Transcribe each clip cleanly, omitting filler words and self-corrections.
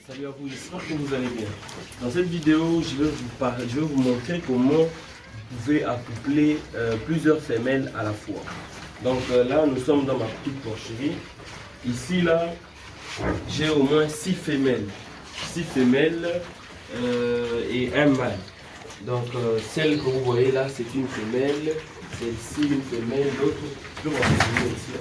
Salut à vous, j'espère que vous allez bien. Dans cette vidéo, je vais vous montrer comment vous pouvez accoupler plusieurs femelles à la fois. Donc là, nous sommes dans ma petite porcherie. Ici, là, j'ai au moins 6 femelles. 6 femelles et un mâle. Donc celle que vous voyez là, c'est une femelle. Celle-ci, une femelle. L'autre, je vais vous montrer ici.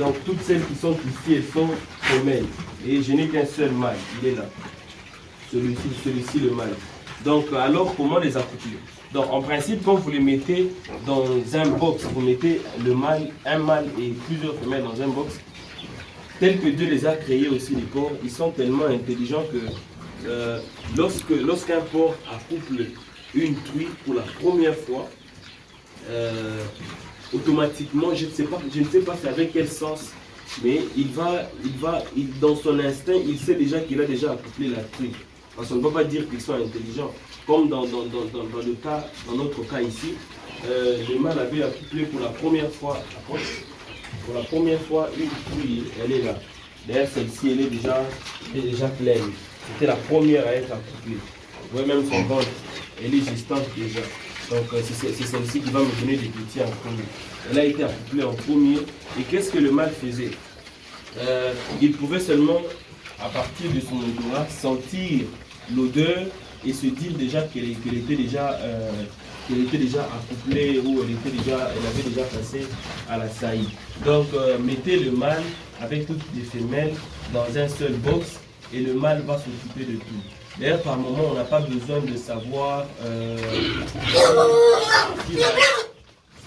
Donc toutes celles qui sont ici, elles sont femelles. Et je n'ai qu'un seul mâle, il est là. Celui-ci le mâle. Donc alors comment les accoupler? Donc en principe, quand vous les mettez dans un box, vous mettez le mâle, un mâle et plusieurs femelles dans un box, tel que Dieu les a créés aussi, les porcs, ils sont tellement intelligents que lorsqu'un porc accouple une truie pour la première fois, automatiquement, je ne sais pas c'est avec quel sens, mais dans son instinct, il sait déjà qu'il a déjà accouplé la truie. Parce qu'on ne peut pas dire qu'ils sont intelligents. Comme dans notre cas ici, le mâle avait accouplé pour la première fois, une truie, elle est là. D'ailleurs, celle-ci, elle est déjà pleine. C'était la première à être accouplée. Vous voyez même son ventre, elle est gestante déjà. Donc c'est celle-ci qui va me donner des petits en premier. Elle a été accouplée en premier. Et qu'est-ce que le mâle faisait? Il pouvait seulement, à partir de son odorat, sentir l'odeur et se dire déjà qu'elle était déjà accouplée ou elle avait déjà passé à la saillie. Donc mettez le mâle avec toutes les femelles dans un seul box et le mâle va s'occuper de tout. D'ailleurs, par moment, on n'a pas besoin de savoir si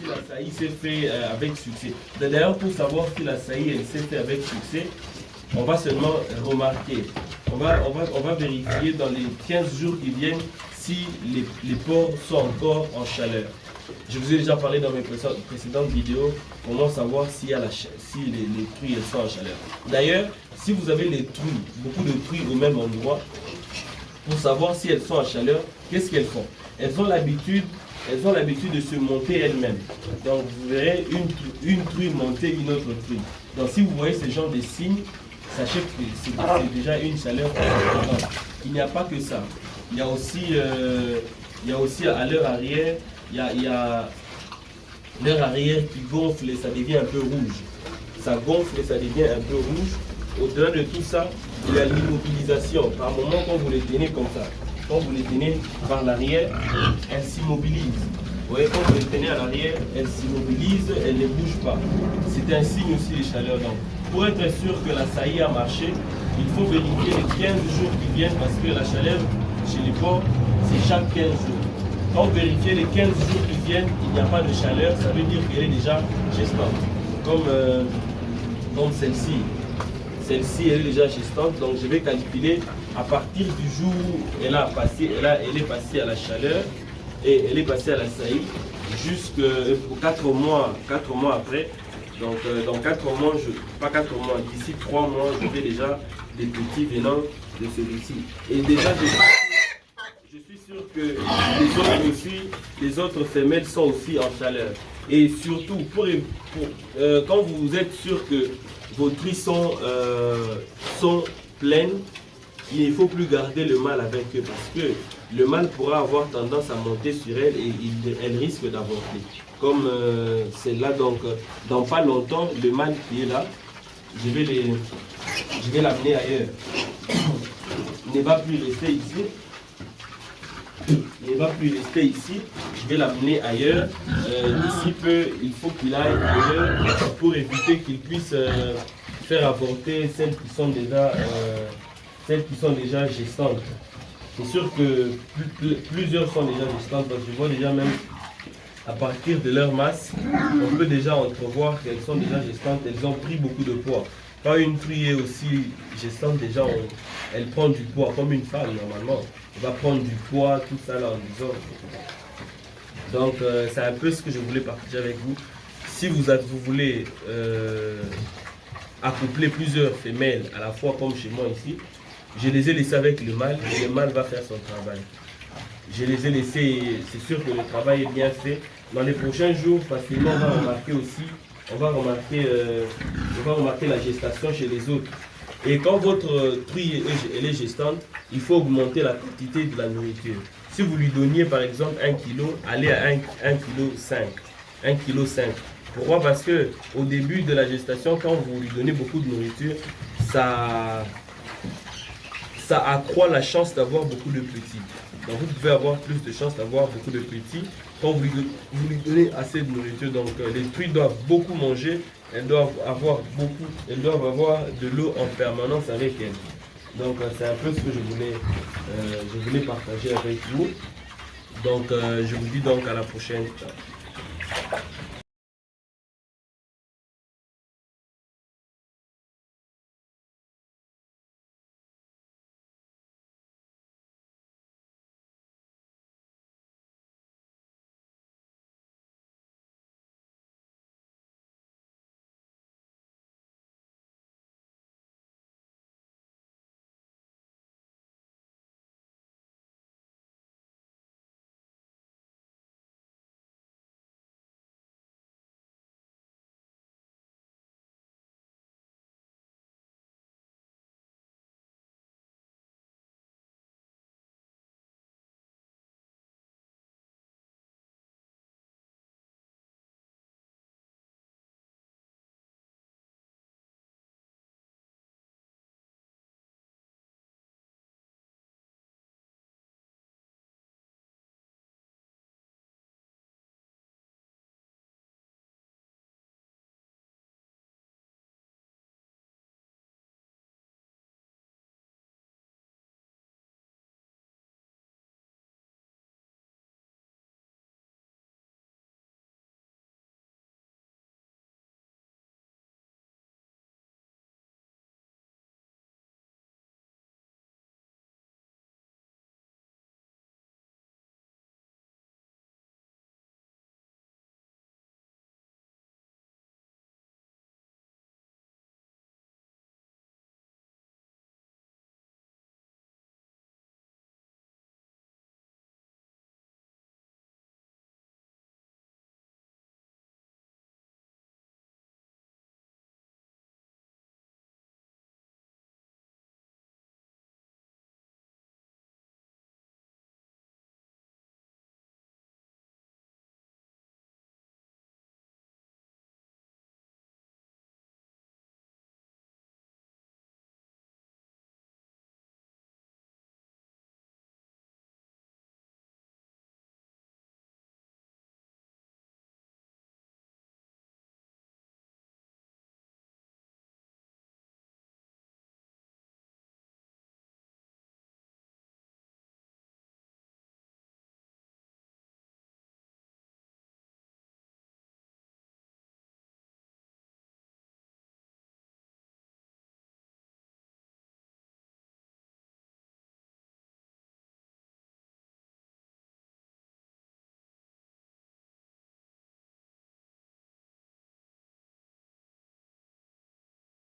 la saillie s'est faite avec succès. D'ailleurs, pour savoir si la saillie s'est faite avec succès, on va seulement remarquer. On va vérifier dans les 15 jours qui viennent si les porcs sont encore en chaleur. Je vous ai déjà parlé dans mes précédentes vidéos comment savoir si les truies elles sont en chaleur. D'ailleurs, si vous avez les truies, beaucoup de truies au même endroit, pour savoir si elles sont en chaleur, qu'est-ce qu'elles font? Elles ont l'habitude de se monter elles-mêmes. Donc vous verrez une truie monter une autre truie. Donc si vous voyez ce genre de signes, sachez que c'est déjà une chaleur. Il n'y a pas que ça. Il y a aussi à leur arrière, il y a leur arrière qui gonfle et ça devient un peu rouge. Ça gonfle et ça devient un peu rouge. Au-delà de tout ça, il y a l'immobilisation. Par moment, quand vous les tenez comme ça, quand vous les tenez par l'arrière, elles s'immobilisent. Vous voyez, quand vous les tenez à l'arrière, elles s'immobilisent, elles ne bougent pas. C'est un signe aussi de chaleur. Donc, pour être sûr que la saillie a marché, il faut vérifier les 15 jours qui viennent parce que la chaleur chez les porcs, c'est chaque 15 jours. Quand vous vérifiez les 15 jours qui viennent, il n'y a pas de chaleur, ça veut dire qu'elle est déjà gestante. Comme celle-ci. Celle-ci, elle est déjà gestante, donc je vais calculer à partir du jour où elle est passée à la chaleur et elle est passée à la saillie jusqu'à 4 mois après. Donc dans 4 mois, pas 4 mois, d'ici 3 mois, je vais déjà des petits venant de celui-ci. Et déjà, je suis sûr que les autres femelles sont aussi en chaleur. Et surtout, quand vous êtes sûr que vos truies sont pleines, il ne faut plus garder le mâle avec eux parce que le mâle pourra avoir tendance à monter sur elle et elle risque d'avorter. Comme celle-là, donc dans pas longtemps, le mâle qui est là, je vais l'amener ailleurs. Il ne va plus rester ici. Il ne va plus rester ici, je vais l'amener ailleurs. D'ici peu, il faut qu'il aille ailleurs pour éviter qu'il puisse faire avorter celles qui sont déjà gestantes. C'est sûr que plusieurs sont déjà gestantes, parce que je vois déjà même à partir de leur masse, on peut déjà entrevoir qu'elles sont déjà gestantes, elles ont pris beaucoup de poids. Quand une truie est aussi gestante, déjà elle prend du poids, comme une femme normalement. Elle va prendre du poids, tout ça là en disant. Donc c'est un peu ce que je voulais partager avec vous. Si vous voulez accoupler plusieurs femelles à la fois comme chez moi ici, je les ai laissées avec le mâle et le mâle va faire son travail. Je les ai laissées, c'est sûr que le travail est bien fait. Dans les prochains jours, facilement, on va remarquer la gestation chez les autres. Et quand votre truie elle est gestante, il faut augmenter la quantité de la nourriture. Si vous lui donniez par exemple 1 kg, allez à 1,5 kg. 1,5 kg. Pourquoi? Parce que au début de la gestation, quand vous lui donnez beaucoup de nourriture, ça accroît la chance d'avoir beaucoup de petits. Donc vous pouvez avoir plus de chances d'avoir beaucoup de petits quand vous lui donnez assez de nourriture. Donc les truies doivent beaucoup manger, elles doivent avoir de l'eau en permanence avec elles. Donc c'est un peu ce que je voulais partager avec vous. Donc je vous dis donc à la prochaine.